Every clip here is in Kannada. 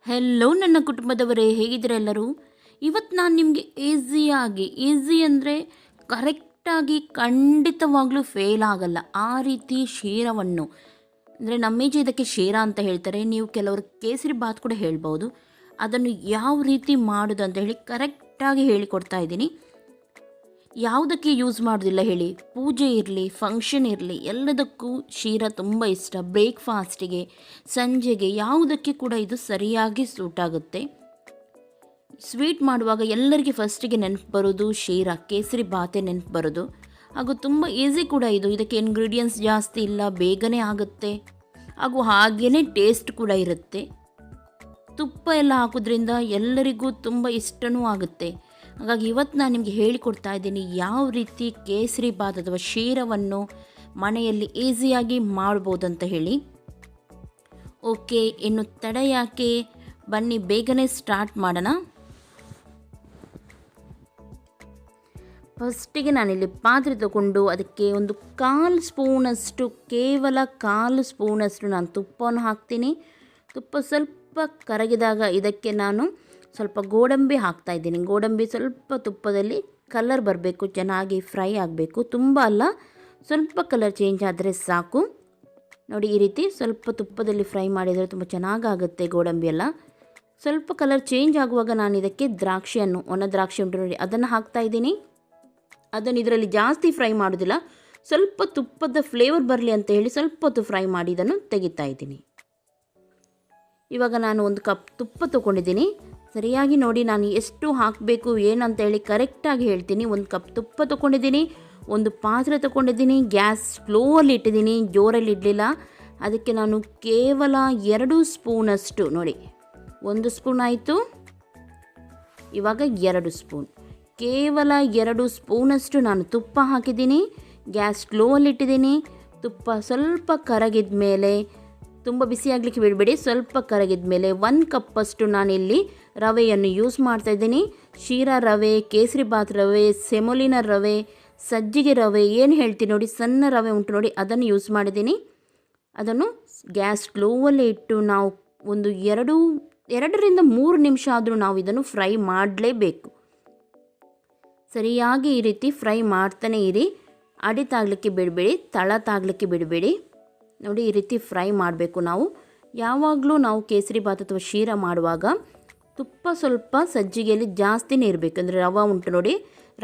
ಹೆಲೋ ನನ್ನ ಕುಟುಂಬದವರೇ, ಹೇಗಿದ್ದೀರಾ ಎಲ್ಲರೂ? ಇವತ್ತು ನಾನು ನಿಮಗೆ ಈಸಿ ಅಂದರೆ ಕರೆಕ್ಟಾಗಿ ಖಂಡಿತವಾಗ್ಲೂ ಫೇಲ್ ಆಗಲ್ಲ ಆ ರೀತಿ ಶೀರವನ್ನು, ಅಂದರೆ ನಮ್ಮೀಜೆ ಇದಕ್ಕೆ ಶೀರ ಅಂತ ಹೇಳ್ತಾರೆ, ನೀವು ಕೆಲವರು ಕೇಸರಿ ಬಾತ್ ಕೂಡ ಹೇಳ್ಬೋದು. ಅದನ್ನು ಯಾವ ರೀತಿ ಮಾಡೋದು ಅಂತ ಹೇಳಿ ಕರೆಕ್ಟಾಗಿ ಹೇಳಿಕೊಡ್ತಾ ಇದ್ದೀನಿ. ಯಾವುದಕ್ಕೆ ಯೂಸ್ ಮಾಡೋದಿಲ್ಲ ಹೇಳಿ? ಪೂಜೆ ಇರಲಿ, ಫಂಕ್ಷನ್ ಇರಲಿ, ಎಲ್ಲದಕ್ಕೂ ಶೀರ ತುಂಬ ಇಷ್ಟ. ಬ್ರೇಕ್ಫಾಸ್ಟಿಗೆ, ಸಂಜೆಗೆ, ಯಾವುದಕ್ಕೆ ಕೂಡ ಇದು ಸರಿಯಾಗಿ ಸೂಟ್ ಆಗುತ್ತೆ. ಸ್ವೀಟ್ ಮಾಡುವಾಗ ಎಲ್ಲರಿಗೆ ಫಸ್ಟಿಗೆ ನೆನಪು ಬರೋದು ಶೀರ, ಕೇಸರಿ ಬಾತೆ ನೆನಪು ಬರೋದು. ಹಾಗೂ ತುಂಬ ಈಸಿ ಕೂಡ ಇದು. ಇದಕ್ಕೆ ಇಂಗ್ರೀಡಿಯೆಂಟ್ಸ್ ಜಾಸ್ತಿ ಇಲ್ಲ, ಬೇಗನೆ ಆಗುತ್ತೆ, ಹಾಗೂ ಹಾಗೇ ಟೇಸ್ಟ್ ಕೂಡ ಇರುತ್ತೆ. ತುಪ್ಪ ಎಲ್ಲ ಹಾಕೋದ್ರಿಂದ ಎಲ್ಲರಿಗೂ ತುಂಬ ಇಷ್ಟವೂ ಆಗುತ್ತೆ. ಹಾಗಾಗಿ ಇವತ್ತು ನಾನು ನಿಮಗೆ ಹೇಳಿಕೊಡ್ತಾ ಇದ್ದೀನಿ ಯಾವ ರೀತಿ ಕೇಸರಿ ಬಾತ್ ಅಥವಾ ಶೀರವನ್ನು ಮನೆಯಲ್ಲಿ ಈಸಿಯಾಗಿ ಮಾಡ್ಬೋದಂತ ಹೇಳಿ. ಓಕೆ, ಇನ್ನು ತಡ ಯಾಕೆ, ಬನ್ನಿ ಬೇಗನೆ ಸ್ಟಾರ್ಟ್ ಮಾಡೋಣ. ಫಸ್ಟಿಗೆ ನಾನಿಲ್ಲಿ ಪಾತ್ರೆ ತಗೊಂಡು ಅದಕ್ಕೆ ಒಂದು ಕೇವಲ ಕಾಲು ಸ್ಪೂನಷ್ಟು ನಾನು ತುಪ್ಪವನ್ನು ಹಾಕ್ತೀನಿ. ತುಪ್ಪ ಸ್ವಲ್ಪ ಕರಗಿದಾಗ ಇದಕ್ಕೆ ನಾನು ಸ್ವಲ್ಪ ಗೋಡಂಬಿ ಹಾಕ್ತಾಯಿದ್ದೀನಿ. ಗೋಡಂಬಿ ಸ್ವಲ್ಪ ತುಪ್ಪದಲ್ಲಿ ಕಲರ್ ಬರಬೇಕು, ಚೆನ್ನಾಗಿ ಫ್ರೈ ಆಗಬೇಕು, ತುಂಬ ಅಲ್ಲ, ಸ್ವಲ್ಪ ಕಲರ್ ಚೇಂಜ್ ಆದರೆ ಸಾಕು. ನೋಡಿ, ಈ ರೀತಿ ಸ್ವಲ್ಪ ತುಪ್ಪದಲ್ಲಿ ಫ್ರೈ ಮಾಡಿದರೆ ತುಂಬ ಚೆನ್ನಾಗಾಗುತ್ತೆ ಗೋಡಂಬಿ ಎಲ್ಲ. ಸ್ವಲ್ಪ ಕಲರ್ ಚೇಂಜ್ ಆಗುವಾಗ ನಾನು ಇದಕ್ಕೆ ಒಣ ದ್ರಾಕ್ಷಿ ಉಂಟು ನೋಡಿ, ಅದನ್ನು ಹಾಕ್ತಾಯಿದ್ದೀನಿ. ಅದನ್ನು ಇದರಲ್ಲಿ ಜಾಸ್ತಿ ಫ್ರೈ ಮಾಡೋದಿಲ್ಲ, ಸ್ವಲ್ಪ ತುಪ್ಪದ ಫ್ಲೇವರ್ ಬರಲಿ ಅಂತ ಹೇಳಿ ಸ್ವಲ್ಪ ಹೊತ್ತು ಫ್ರೈ ಮಾಡಿ ಇದನ್ನು ತೆಗಿತಾ ಇದ್ದೀನಿ. ಇವಾಗ ನಾನು ಒಂದು ಕಪ್ ತುಪ್ಪ ತೊಗೊಂಡಿದ್ದೀನಿ. ಸರಿಯಾಗಿ ನೋಡಿ, ನಾನು ಎಷ್ಟು ಹಾಕಬೇಕು ಏನಂತ ಹೇಳಿ ಕರೆಕ್ಟಾಗಿ ಹೇಳ್ತೀನಿ. ಒಂದು ಕಪ್ ತುಪ್ಪ ತೊಗೊಂಡಿದ್ದೀನಿ, ಒಂದು ಪಾತ್ರೆ ತೊಗೊಂಡಿದ್ದೀನಿ, ಗ್ಯಾಸ್ ಸ್ಲೋವಲ್ಲಿ ಇಟ್ಟಿದ್ದೀನಿ, ಜೋರಲ್ಲಿ ಇಡಲಿಲ್ಲ. ಅದಕ್ಕೆ ನಾನು ಕೇವಲ 2 ಸ್ಪೂನಷ್ಟು, ನೋಡಿ 1 ಸ್ಪೂನ್ ಆಯಿತು, ಇವಾಗ 2 ಸ್ಪೂನ್, ಕೇವಲ 2 ಸ್ಪೂನಷ್ಟು ನಾನು ತುಪ್ಪ ಹಾಕಿದ್ದೀನಿ. ಗ್ಯಾಸ್ ಸ್ಲೋವಲ್ಲಿ ಇಟ್ಟಿದ್ದೀನಿ. ತುಪ್ಪ ಸ್ವಲ್ಪ ಕರಗಿದ ಮೇಲೆ, ತುಂಬ ಬಿಸಿ ಆಗಲಿಕ್ಕೆ ಬಿಡಬೇಡಿ, ಸ್ವಲ್ಪ ಕರಗಿದ ಮೇಲೆ 1 ಕಪ್ಪಷ್ಟು ನಾನಿಲ್ಲಿ ರವೆಯನ್ನು ಯೂಸ್ ಮಾಡ್ತಾಯಿದ್ದೀನಿ. ಶೀರಾ ರವೆ, ಕೇಸರಿ ಬಾತ್ ರವೆ, ಸೆಮೋಲಿನ ರವೆ, ಸಜ್ಜಿಗೆ ರವೆ, ಏನು ಹೇಳ್ತೀನಿ ನೋಡಿ, ಸಣ್ಣ ರವೆ ಉಂಟು ನೋಡಿ, ಅದನ್ನು ಯೂಸ್ ಮಾಡಿದ್ದೀನಿ. ಅದನ್ನು ಗ್ಯಾಸ್ ಸ್ಲೋವಲ್ಲೇ ಇಟ್ಟು ನಾವು ಒಂದು 2ರಿಂದ 3 ನಿಮಿಷ ಆದರೂ ನಾವು ಇದನ್ನು ಫ್ರೈ ಮಾಡಲೇಬೇಕು. ಸರಿಯಾಗಿ ಈ ರೀತಿ ಫ್ರೈ ಮಾಡ್ತಾನೆ ಇರಿ, ಅಡಿ ತಾಗಲಿಕ್ಕೆ ಬಿಡಬೇಡಿ, ತಳ ತಾಗಲಿಕ್ಕೆ ಬಿಡಬೇಡಿ. ನೋಡಿ, ಈ ರೀತಿ ಫ್ರೈ ಮಾಡಬೇಕು. ಯಾವಾಗಲೂ ನಾವು ಕೇಸರಿ ಬಾತ್ ಅಥವಾ ಶೀರ ಮಾಡುವಾಗ ತುಪ್ಪ ಸ್ವಲ್ಪ ಸಜ್ಜಿಗೆಯಲ್ಲಿ ಜಾಸ್ತಿನೇ ಇರಬೇಕು. ಅಂದರೆ ರವೆ ಉಂಟು ನೋಡಿ,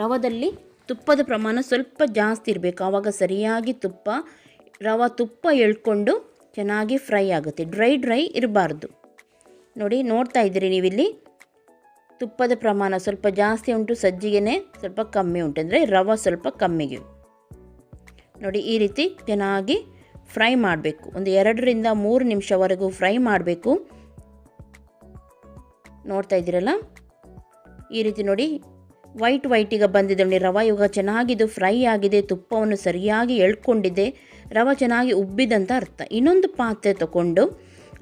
ರವದಲ್ಲಿ ತುಪ್ಪದ ಪ್ರಮಾಣ ಸ್ವಲ್ಪ ಜಾಸ್ತಿ ಇರಬೇಕು, ಆವಾಗ ಸರಿಯಾಗಿ ತುಪ್ಪ ಎಳ್ಕೊಂಡು ಚೆನ್ನಾಗಿ ಫ್ರೈ ಆಗುತ್ತೆ. ಡ್ರೈ ಇರಬಾರ್ದು. ನೋಡಿ, ನೋಡ್ತಾ ಇದ್ದೀರಿ ನೀವಿಲ್ಲಿ, ತುಪ್ಪದ ಪ್ರಮಾಣ ಸ್ವಲ್ಪ ಜಾಸ್ತಿ ಉಂಟು, ಸಜ್ಜಿಗೆನೇ ಸ್ವಲ್ಪ ಕಮ್ಮಿ ಉಂಟು, ಅಂದರೆ ರವೆ ಸ್ವಲ್ಪ ಕಮ್ಮಿಗೆ. ನೋಡಿ, ಈ ರೀತಿ ಚೆನ್ನಾಗಿ ಫ್ರೈ ಮಾಡಬೇಕು. ಒಂದು 2ರಿಂದ 3 ನಿಮಿಷವರೆಗೂ ಫ್ರೈ ಮಾಡಬೇಕು. ನೋಡ್ತಾ ಇದ್ದೀರಲ್ಲ, ಈ ರೀತಿ ನೋಡಿ, ವೈಟಿಗೆ ಬಂದಿದೆ ನೋಡಿ ರವೆ. ಇವಾಗ ಚೆನ್ನಾಗಿದು ಫ್ರೈ ಆಗಿದೆ, ತುಪ್ಪವನ್ನು ಸರಿಯಾಗಿ ಎಳ್ಕೊಂಡಿದೆ, ರವೆ ಚೆನ್ನಾಗಿ ಉಬ್ಬಿದಂತ ಅರ್ಥ. ಇನ್ನೊಂದು ಪಾತ್ರೆ ತಗೊಂಡು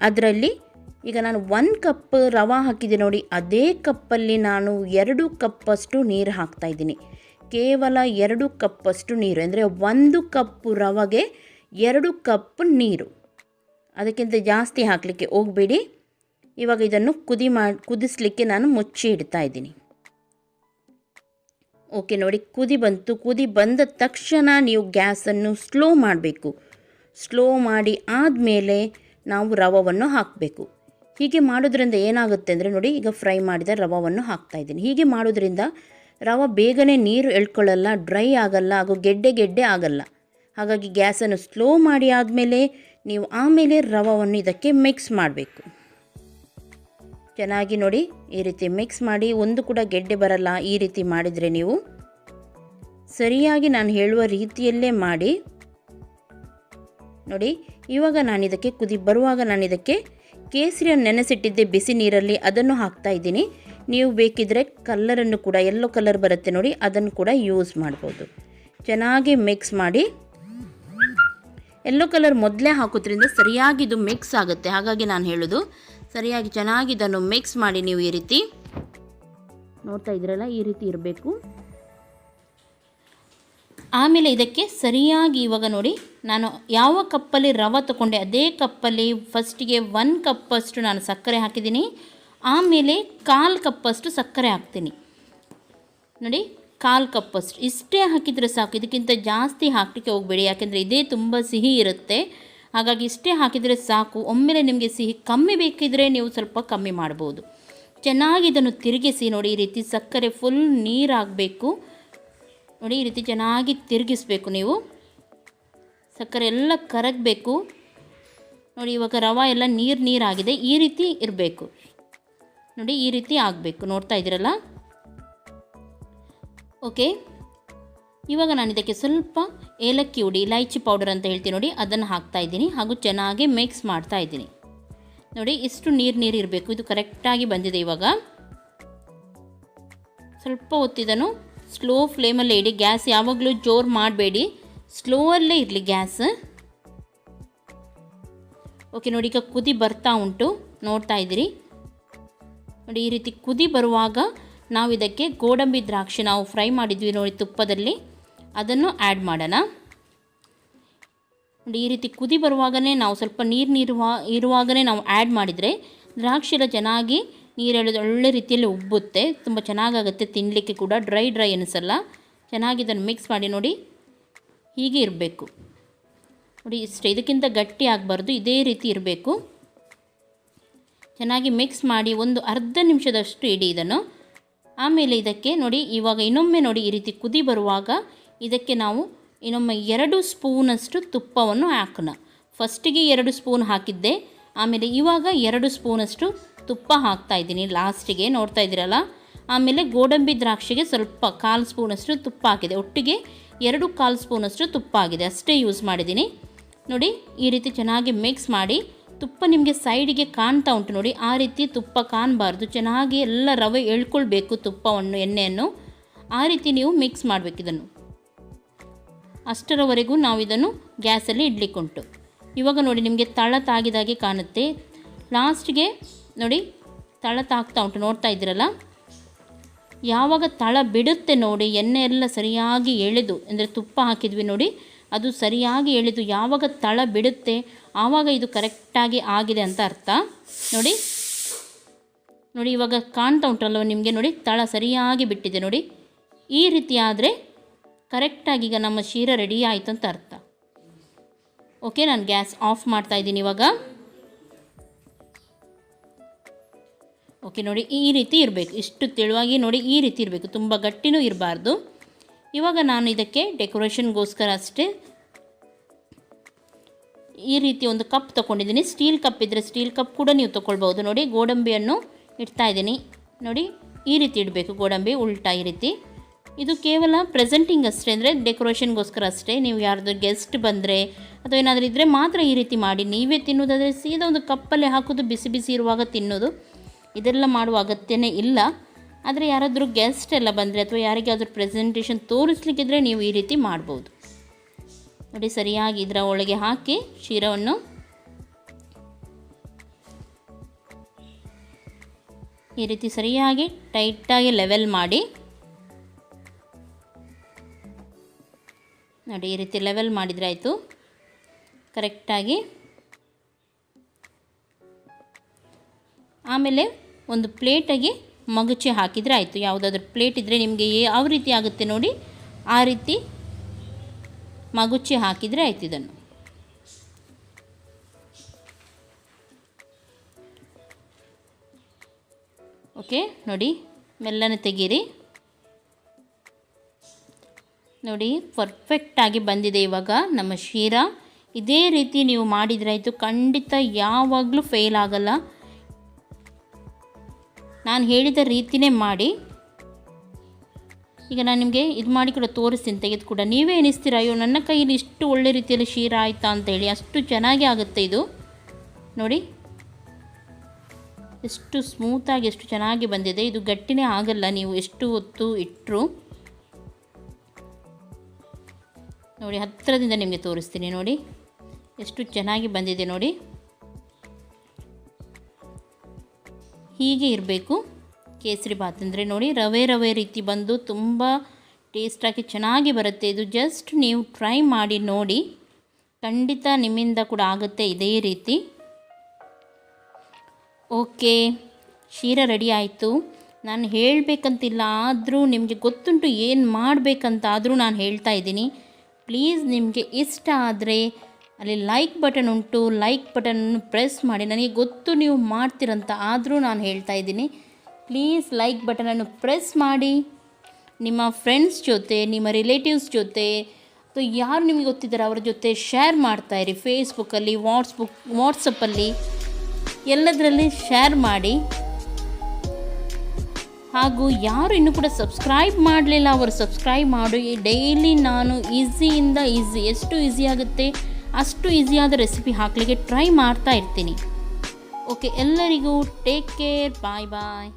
ಅದರಲ್ಲಿ ಈಗ ನಾನು 1 ಕಪ್ ರವೆ ಹಾಕಿದೆ ನೋಡಿ, ಅದೇ ಕಪ್ಪಲ್ಲಿ ನಾನು 2 ಕಪ್ಪಷ್ಟು ನೀರು ಹಾಕ್ತಾಯಿದ್ದೀನಿ. ಕೇವಲ 2 ಕಪ್ಪಷ್ಟು ನೀರು, ಅಂದರೆ 1 ಕಪ್ ರವೆಗೆ 2 ಕಪ್ ನೀರು, ಅದಕ್ಕಿಂತ ಜಾಸ್ತಿ ಹಾಕಲಿಕ್ಕೆ ಹೋಗಬೇಡಿ. ಇವಾಗ ಇದನ್ನು ಕುದಿಸಲಿಕ್ಕೆ ನಾನು ಮುಚ್ಚಿ ಇಡ್ತಾ ಇದ್ದೀನಿ. ಓಕೆ, ನೋಡಿ ಕುದಿ ಬಂದ ತಕ್ಷಣ ನೀವು ಗ್ಯಾಸನ್ನು ಸ್ಲೋ ಮಾಡಬೇಕು. ಸ್ಲೋ ಮಾಡಿ ಆದಮೇಲೆ ನಾವು ರವೆಯನ್ನು ಹಾಕಬೇಕು. ಹೀಗೆ ಮಾಡೋದ್ರಿಂದ ಏನಾಗುತ್ತೆ ಅಂದರೆ ನೋಡಿ, ಈಗ ಫ್ರೈ ಮಾಡಿದ ರವೆಯನ್ನು ಹಾಕ್ತಾಯಿದ್ದೀನಿ. ಹೀಗೆ ಮಾಡೋದ್ರಿಂದ ರವೆ ಬೇಗನೆ ನೀರು ಎಳ್ಕೊಳ್ಳಲ್ಲ, ಡ್ರೈ ಆಗಲ್ಲ, ಹಾಗೂ ಗೆಡ್ಡೆ ಆಗಲ್ಲ. ಹಾಗಾಗಿ ಗ್ಯಾಸನ್ನು ಸ್ಲೋ ಮಾಡಿ ಆದಮೇಲೆ ನೀವು ಆಮೇಲೆ ರವೆಯನ್ನು ಇದಕ್ಕೆ ಮಿಕ್ಸ್ ಮಾಡಬೇಕು. ಚೆನ್ನಾಗಿ ನೋಡಿ, ಈ ರೀತಿ ಮಿಕ್ಸ್ ಮಾಡಿ, ಒಂದು ಕೂಡ ಗೆಡ್ಡೆ ಬರಲ್ಲ. ಈ ರೀತಿ ಮಾಡಿದರೆ ನೀವು ಸರಿಯಾಗಿ ನಾನು ಹೇಳುವ ರೀತಿಯಲ್ಲೇ ಮಾಡಿ. ನೋಡಿ, ಇವಾಗ ನಾನು ಇದಕ್ಕೆ ಬರುವಾಗ ನಾನು ಇದಕ್ಕೆ ಕೇಸರಿಯನ್ನು ನೆನೆಸಿಟ್ಟಿದ್ದೆ ಬಿಸಿ ನೀರಲ್ಲಿ, ಅದನ್ನು ಹಾಕ್ತಾಯಿದ್ದೀನಿ. ನೀವು ಬೇಕಿದ್ದರೆ ಕಲ್ಲರನ್ನು ಕೂಡ, ಯೆಲ್ಲೋ ಕಲರ್ ಬರುತ್ತೆ ನೋಡಿ, ಅದನ್ನು ಕೂಡ ಯೂಸ್ ಮಾಡ್ಬೋದು. ಚೆನ್ನಾಗಿ ಮಿಕ್ಸ್ ಮಾಡಿ. ಯೆಲ್ಲೋ ಕಲರ್ ಮೊದಲೇ ಹಾಕೋದ್ರಿಂದ ಸರಿಯಾಗಿ ಇದು ಮಿಕ್ಸ್ ಆಗುತ್ತೆ. ಹಾಗಾಗಿ ನಾನು ಹೇಳೋದು, ಸರಿಯಾಗಿ ಚೆನ್ನಾಗಿ ಇದನ್ನು ಮಿಕ್ಸ್ ಮಾಡಿ. ನೀವು ಈ ರೀತಿ ನೋಡ್ತಾ ಇದ್ದೀರಲ್ಲ, ಈ ರೀತಿ ಇರಬೇಕು. ಆಮೇಲೆ ಇದಕ್ಕೆ ಸರಿಯಾಗಿ ಇವಾಗ ನೋಡಿ, ನಾನು ಯಾವ ಕಪ್ಪಲ್ಲಿ ರವೆ ತೊಗೊಂಡೆ ಅದೇ ಕಪ್ಪಲ್ಲಿ ಫಸ್ಟಿಗೆ 1 ಕಪ್ಪಷ್ಟು ನಾನು ಸಕ್ಕರೆ ಹಾಕಿದ್ದೀನಿ. ಆಮೇಲೆ 1/4 ಕಪ್ಪಷ್ಟು ಸಕ್ಕರೆ ಹಾಕ್ತೀನಿ ನೋಡಿ, 1/4 ಕಪ್ಪಷ್ಟು. ಇಷ್ಟೇ ಹಾಕಿದರೆ ಸಾಕು, ಇದಕ್ಕಿಂತ ಜಾಸ್ತಿ ಹಾಕಲಿಕ್ಕೆ ಹೋಗಬೇಡಿ, ಯಾಕೆಂದರೆ ಇದೇ ತುಂಬ ಸಿಹಿ ಇರುತ್ತೆ. ಹಾಗಾಗಿ ಇಷ್ಟೇ ಹಾಕಿದರೆ ಸಾಕು. ಒಮ್ಮೆಲೆ ನಿಮಗೆ ಸಿಹಿ ಕಮ್ಮಿ ಬೇಕಿದ್ದರೆ ನೀವು ಸ್ವಲ್ಪ ಕಮ್ಮಿ ಮಾಡ್ಬೋದು. ಚೆನ್ನಾಗಿ ಇದನ್ನು ತಿರುಗಿಸಿ ನೋಡಿ, ಈ ರೀತಿ ಸಕ್ಕರೆ ಫುಲ್ ನೀರಾಗಬೇಕು ನೋಡಿ, ಈ ರೀತಿ ಚೆನ್ನಾಗಿ ತಿರುಗಿಸ್ಬೇಕು ನೀವು. ಸಕ್ಕರೆ ಎಲ್ಲ ಕರಗಬೇಕು ನೋಡಿ. ಇವಾಗ ರವೆ ಎಲ್ಲ ನೀರಾಗಿದೆ, ಈ ರೀತಿ ಇರಬೇಕು ನೋಡಿ, ಈ ರೀತಿ ಆಗಬೇಕು. ನೋಡ್ತಾ ಇದ್ದೀರಲ್ಲ. ಓಕೆ, ಇವಾಗ ನಾನು ಇದಕ್ಕೆ ಸ್ವಲ್ಪ ಏಲಕ್ಕಿ ಹುಡಿ, ಇಲೈಚಿ ಪೌಡರ್ ಅಂತ ಹೇಳ್ತೀನಿ ನೋಡಿ, ಅದನ್ನು ಹಾಕ್ತಾಯಿದ್ದೀನಿ. ಹಾಗೂ ಚೆನ್ನಾಗಿ ಮಿಕ್ಸ್ ಮಾಡ್ತಾಯಿದ್ದೀನಿ ನೋಡಿ. ಇಷ್ಟು ನೀರು ಇರಬೇಕು. ಇದು ಕರೆಕ್ಟಾಗಿ ಬಂದಿದೆ. ಇವಾಗ ಸ್ವಲ್ಪ ಹೊತ್ತಿದನು ಸ್ಲೋ ಫ್ಲೇಮಲ್ಲೇ ಇಡಿ. ಗ್ಯಾಸ್ ಯಾವಾಗಲೂ ಜೋರು ಮಾಡಬೇಡಿ, ಸ್ಲೋವಲ್ಲೇ ಇರಲಿ ಗ್ಯಾಸ್. ಓಕೆ ನೋಡಿ, ಈಗ ಕುದಿ ಬರ್ತಾ ಉಂಟು, ನೋಡ್ತಾ ಇದ್ದೀರಿ ನೋಡಿ. ಈ ರೀತಿ ಕುದಿ ಬರುವಾಗ ನಾವು ಇದಕ್ಕೆ ಗೋಡಂಬಿ ದ್ರಾಕ್ಷಿ ನಾವು ಫ್ರೈ ಮಾಡಿದ್ವಿ ನೋಡಿ ತುಪ್ಪದಲ್ಲಿ, ಅದನ್ನು ಆ್ಯಡ್ ಮಾಡೋಣ ನೋಡಿ. ಈ ರೀತಿ ಕುದಿ ಬರುವಾಗಲೇ ನಾವು ಸ್ವಲ್ಪ ಇರುವಾಗಲೇ ನಾವು ಆ್ಯಡ್ ಮಾಡಿದರೆ ದ್ರಾಕ್ಷಿ ಎಲ್ಲ ಚೆನ್ನಾಗಿ ನೀರೆಳೆದು ಒಳ್ಳೆ ರೀತಿಯಲ್ಲಿ ಉಬ್ಬುತ್ತೆ, ತುಂಬ ಚೆನ್ನಾಗಾಗುತ್ತೆ ತಿನ್ನಲಿಕ್ಕೆ ಕೂಡ. ಡ್ರೈ ಅನಿಸಲ್ಲ. ಚೆನ್ನಾಗಿ ಇದನ್ನು ಮಿಕ್ಸ್ ಮಾಡಿ ನೋಡಿ, ಹೀಗೆ ಇರಬೇಕು ನೋಡಿ. ಇಷ್ಟೇ, ಇದಕ್ಕಿಂತ ಗಟ್ಟಿ ಆಗಬಾರ್ದು, ಇದೇ ರೀತಿ ಇರಬೇಕು. ಚೆನ್ನಾಗಿ ಮಿಕ್ಸ್ ಮಾಡಿ ಒಂದು ಅರ್ಧ ನಿಮಿಷದಷ್ಟು ಇಡಿ ಇದನ್ನು. ಆಮೇಲೆ ಇದಕ್ಕೆ ನೋಡಿ, ಇವಾಗ ಇನ್ನೊಮ್ಮೆ ನೋಡಿ, ಈ ರೀತಿ ಕುದಿ ಬರುವಾಗ ಇದಕ್ಕೆ ನಾವು ಇನ್ನೊಮ್ಮೆ 2 ಸ್ಪೂನಷ್ಟು ತುಪ್ಪವನ್ನು ಹಾಕೋಣ. ಫಸ್ಟಿಗೆ 2 ಸ್ಪೂನ್ ಹಾಕಿದ್ದೆ, ಆಮೇಲೆ ಇವಾಗ 2 ಸ್ಪೂನಷ್ಟು ತುಪ್ಪ ಹಾಕ್ತಾಯಿದ್ದೀನಿ ಲಾಸ್ಟಿಗೆ, ನೋಡ್ತಾ ಇದ್ದೀರಲ್ಲ. ಆಮೇಲೆ ಗೋಡಂಬಿ ದ್ರಾಕ್ಷಿಗೆ ಸ್ವಲ್ಪ 1/4 ಸ್ಪೂನಷ್ಟು ತುಪ್ಪ ಹಾಕಿದೆ, ಒಟ್ಟಿಗೆ 2/4 ಸ್ಪೂನಷ್ಟು ತುಪ್ಪ ಆಗಿದೆ, ಅಷ್ಟೇ ಯೂಸ್ ಮಾಡಿದ್ದೀನಿ ನೋಡಿ. ಈ ರೀತಿ ಚೆನ್ನಾಗಿ ಮಿಕ್ಸ್ ಮಾಡಿ. ತುಪ್ಪ ನಿಮಗೆ ಸೈಡಿಗೆ ಕಾಣ್ತಾ ಉಂಟು ನೋಡಿ, ಆ ರೀತಿ ತುಪ್ಪ ಕಾಣಬಾರ್ದು. ಚೆನ್ನಾಗಿ ಎಲ್ಲ ರವೆ ಎಳ್ಕೊಳ್ಬೇಕು ತುಪ್ಪವನ್ನು, ಎಣ್ಣೆಯನ್ನು. ಆ ರೀತಿ ನೀವು ಮಿಕ್ಸ್ ಮಾಡಬೇಕು ಇದನ್ನು. ಅಷ್ಟರವರೆಗೂ ನಾವು ಇದನ್ನು ಗ್ಯಾಸಲ್ಲಿ ಇಡಲಿಕ್ಕುಂಟು. ಇವಾಗ ನೋಡಿ, ನಿಮಗೆ ತಳ ತಾಗಿದಾಗೆ ಕಾಣುತ್ತೆ. ಲಾಸ್ಟಿಗೆ ನೋಡಿ ತಳ ತಾಗ್ತಾ ಉಂಟು, ನೋಡ್ತಾ ಇದ್ದೀರಲ್ಲ. ಯಾವಾಗ ತಳ ಬಿಡುತ್ತೆ ನೋಡಿ, ಎಣ್ಣೆ ಎಲ್ಲ ಸರಿಯಾಗಿ ಎಳೆದು, ಅಂದರೆ ತುಪ್ಪ ಹಾಕಿದ್ವಿ ನೋಡಿ, ಅದು ಸರಿಯಾಗಿ ಎಳೆದು ಯಾವಾಗ ತಳ ಬಿಡುತ್ತೆ ಆವಾಗ ಇದು ಕರೆಕ್ಟಾಗಿ ಆಗಿದೆ ಅಂತ ಅರ್ಥ ನೋಡಿ. ನೋಡಿ ಇವಾಗ ಕಾಣ್ತಾ ಉಂಟಲ್ವ ನಿಮಗೆ ನೋಡಿ, ತಳ ಸರಿಯಾಗಿ ಬಿಟ್ಟಿದೆ ನೋಡಿ. ಈ ರೀತಿ ಆದರೆ ಕರೆಕ್ಟಾಗಿ ಈಗ ನಮ್ಮ ಶೀರ ರೆಡಿ ಆಯಿತು ಅಂತ ಅರ್ಥ. ಓಕೆ, ನಾನು ಗ್ಯಾಸ್ ಆಫ್ ಮಾಡ್ತಾ ಇದ್ದೀನಿ ಇವಾಗ. ಓಕೆ ನೋಡಿ, ಈ ರೀತಿ ಇರಬೇಕು, ಇಷ್ಟು ತೆಳುವಾಗಿ ನೋಡಿ, ಈ ರೀತಿ ಇರಬೇಕು, ತುಂಬ ಗಟ್ಟಿನೂ ಇರಬಾರ್ದು. ಇವಾಗ ನಾನು ಇದಕ್ಕೆ ಡೆಕೋರೇಷನ್ಗೋಸ್ಕರ ಅಷ್ಟೇ ಈ ರೀತಿ ಒಂದು ಕಪ್ ತೊಗೊಂಡಿದ್ದೀನಿ. ಸ್ಟೀಲ್ ಕಪ್ ಇದ್ದರೆ ಸ್ಟೀಲ್ ಕಪ್ ಕೂಡ ನೀವು ತೊಗೊಳ್ಬೋದು ನೋಡಿ. ಗೋಡಂಬಿಯನ್ನು ಇಡ್ತಾ ಇದ್ದೀನಿ ನೋಡಿ, ಈ ರೀತಿ ಇಡಬೇಕು ಗೋಡಂಬಿ ಉಲ್ಟಾ ಈ ರೀತಿ. ಇದು ಕೇವಲ ಪ್ರೆಸೆಂಟಿಂಗ್ ಅಷ್ಟೇ, ಅಂದರೆ ಡೆಕೋರೇಷನ್ಗೋಸ್ಕರ ಅಷ್ಟೇ. ನೀವು ಯಾರ್ದು ಗೆಸ್ಟ್ ಬಂದರೆ ಅಥವಾ ಏನಾದರೂ ಇದ್ದರೆ ಮಾತ್ರ ಈ ರೀತಿ ಮಾಡಿ. ನೀವೇ ತಿನ್ನೋದಾದರೆ ಸೀದಾ ಒಂದು ಕಪ್ಪಲ್ಲಿ ಹಾಕೋದು, ಬಿಸಿ ಬಿಸಿ ಇರುವಾಗ ತಿನ್ನೋದು, ಇದೆಲ್ಲ ಮಾಡುವ ಅಗತ್ಯನೇ ಇಲ್ಲ. ಆದರೆ ಯಾರಾದರೂ ಗೆಸ್ಟ್ ಎಲ್ಲ ಬಂದರೆ ಅಥವಾ ಯಾರಿಗಾದರೂ ಪ್ರೆಸೆಂಟೇಷನ್ ತೋರಿಸ್ಲಿಕ್ಕಿದ್ರೆ ನೀವು ಈ ರೀತಿ ಮಾಡ್ಬೋದು ನೋಡಿ. ಸರಿಯಾಗಿ ಇದರ ಒಳಗೆ ಹಾಕಿ ಶೀರವನ್ನು ಈ ರೀತಿ ಸರಿಯಾಗಿ ಟೈಟಾಗಿ ಲೆವೆಲ್ ಮಾಡಿ ನೋಡಿ. ಈ ರೀತಿ ಲೆವೆಲ್ ಮಾಡಿದರೆ ಆಯಿತು ಕರೆಕ್ಟಾಗಿ. ಆಮೇಲೆ ಒಂದು ಪ್ಲೇಟಾಗಿ ಮಗುಚಿ ಹಾಕಿದರೆ ಆಯಿತು. ಯಾವುದಾದ್ರೂ ಪ್ಲೇಟ್ ಇದ್ದರೆ ನಿಮಗೆ ಯಾವ ರೀತಿ ಆಗುತ್ತೆ ನೋಡಿ, ಆ ರೀತಿ ಮಗುಚಿ ಹಾಕಿದರೆ ಆಯಿತು. ಇದನ್ನು ಓಕೆ ನೋಡಿ, ಮೆಲ್ಲನೆ ತೆಗೀರಿ ನೋಡಿ, ಪರ್ಫೆಕ್ಟಾಗಿ ಬಂದಿದೆ ಇವಾಗ ನಮ್ಮ ಶೀರ. ಇದೇ ರೀತಿ ನೀವು ಮಾಡಿದರೆ ಆಯಿತು, ಖಂಡಿತ ಯಾವಾಗಲೂ ಫೇಲ್ ಆಗಲ್ಲ. ನಾನು ಹೇಳಿದ ರೀತಿಯೇ ಮಾಡಿ. ಈಗ ನಾನು ನಿಮಗೆ ಇದು ಮಾಡಿ ಕೂಡ ತೋರಿಸ್ತೀನಿ, ತೆಗೆದು ಕೂಡ. ನೀವೇ ಎನಿಸ್ತೀರ, ಅಯ್ಯೋ ನನ್ನ ಕೈಯಲ್ಲಿ ಇಷ್ಟು ಒಳ್ಳೆ ರೀತಿಯಲ್ಲಿ ಶೀರ ಆಯಿತಾ ಅಂತೇಳಿ. ಅಷ್ಟು ಚೆನ್ನಾಗಿ ಆಗುತ್ತೆ ಇದು ನೋಡಿ, ಎಷ್ಟು ಸ್ಮೂತಾಗಿ ಎಷ್ಟು ಚೆನ್ನಾಗಿ ಬಂದಿದೆ. ಇದು ಗಟ್ಟಿನೇ ಆಗಲ್ಲ ನೀವು ಎಷ್ಟು ಹೊತ್ತು ಇಟ್ಟರು ನೋಡಿ. ಹತ್ತಿರದಿಂದ ನಿಮಗೆ ತೋರಿಸ್ತೀನಿ ನೋಡಿ, ಎಷ್ಟು ಚೆನ್ನಾಗಿ ಬಂದಿದೆ ನೋಡಿ. ಹೀಗೆ ಇರಬೇಕು ಕೇಸರಿ ಬಾತ್ ಅಂದರೆ ನೋಡಿ. ರವೆ ರವೆ ರೀತಿ ಬಂದು ತುಂಬ ಟೇಸ್ಟಾಗಿ ಚೆನ್ನಾಗಿ ಬರುತ್ತೆ. ಇದು ಜಸ್ಟ್ ನೀವು ಟ್ರೈ ಮಾಡಿ ನೋಡಿ, ಖಂಡಿತ ನಿಮ್ಮಿಂದ ಕೂಡ ಆಗುತ್ತೆ ಇದೇ ರೀತಿ. ಓಕೆ, ಶೀರಾ ರೆಡಿ ಆಯಿತು. ನಾನು ಹೇಳಬೇಕಂತಿಲ್ಲ, ಆದರೂ ನಿಮಗೆ ಗೊತ್ತುಂಟು ಏನು ಮಾಡಬೇಕಂತ, ಆದರೂ ನಾನು ಹೇಳ್ತಾ ಇದ್ದೀನಿ. ಪ್ಲೀಸ್ ನಿಮಗೆ ಇಷ್ಟ ಆದರೆ ಅಲ್ಲಿ ಲೈಕ್ ಬಟನ್ ಉಂಟು, ಲೈಕ್ ಬಟನನ್ನು ಪ್ರೆಸ್ ಮಾಡಿ. ನನಗೆ ಗೊತ್ತು ನೀವು ಮಾಡ್ತೀರಂತ, ಆದರೂ ನಾನು ಹೇಳ್ತಾ ಇದ್ದೀನಿ. ಪ್ಲೀಸ್ ಲೈಕ್ ಬಟನನ್ನು ಪ್ರೆಸ್ ಮಾಡಿ. ನಿಮ್ಮ ಫ್ರೆಂಡ್ಸ್ ಜೊತೆ, ನಿಮ್ಮ ರಿಲೇಟಿವ್ಸ್ ಜೊತೆ ಅಥವಾ ಯಾರು ನಿಮಗೆ ಗೊತ್ತಿದ್ದಾರೆ ಅವರ ಜೊತೆ ಶೇರ್ ಮಾಡ್ತಾಯಿರಿ. ಫೇಸ್ಬುಕ್ಕಲ್ಲಿ, ವಾಟ್ಸಪ್ಪಲ್ಲಿ ಎಲ್ಲದರಲ್ಲಿ ಶೇರ್ ಮಾಡಿ. ಹಾಗೂ ಯಾರು ಇನ್ನೂ ಕೂಡ ಸಬ್ಸ್ಕ್ರೈಬ್ ಮಾಡಲಿಲ್ಲ ಅವರು ಸಬ್ಸ್ಕ್ರೈಬ್ ಮಾಡಿ. ಡೈಲಿ ನಾನು ಈಸಿಯಿಂದ ಈಸಿ, ಎಷ್ಟು ಈಸಿ ಆಗುತ್ತೆ ಅಷ್ಟು ಈಸಿಯಾದ ರೆಸಿಪಿ ಹಾಕಲಿಕ್ಕೆ ಟ್ರೈ ಮಾಡ್ತಾ ಇರ್ತೀನಿ. ಓಕೆ, ಎಲ್ಲರಿಗೂ ಟೇಕ್ ಕೇರ್, ಬಾಯ್ ಬಾಯ್.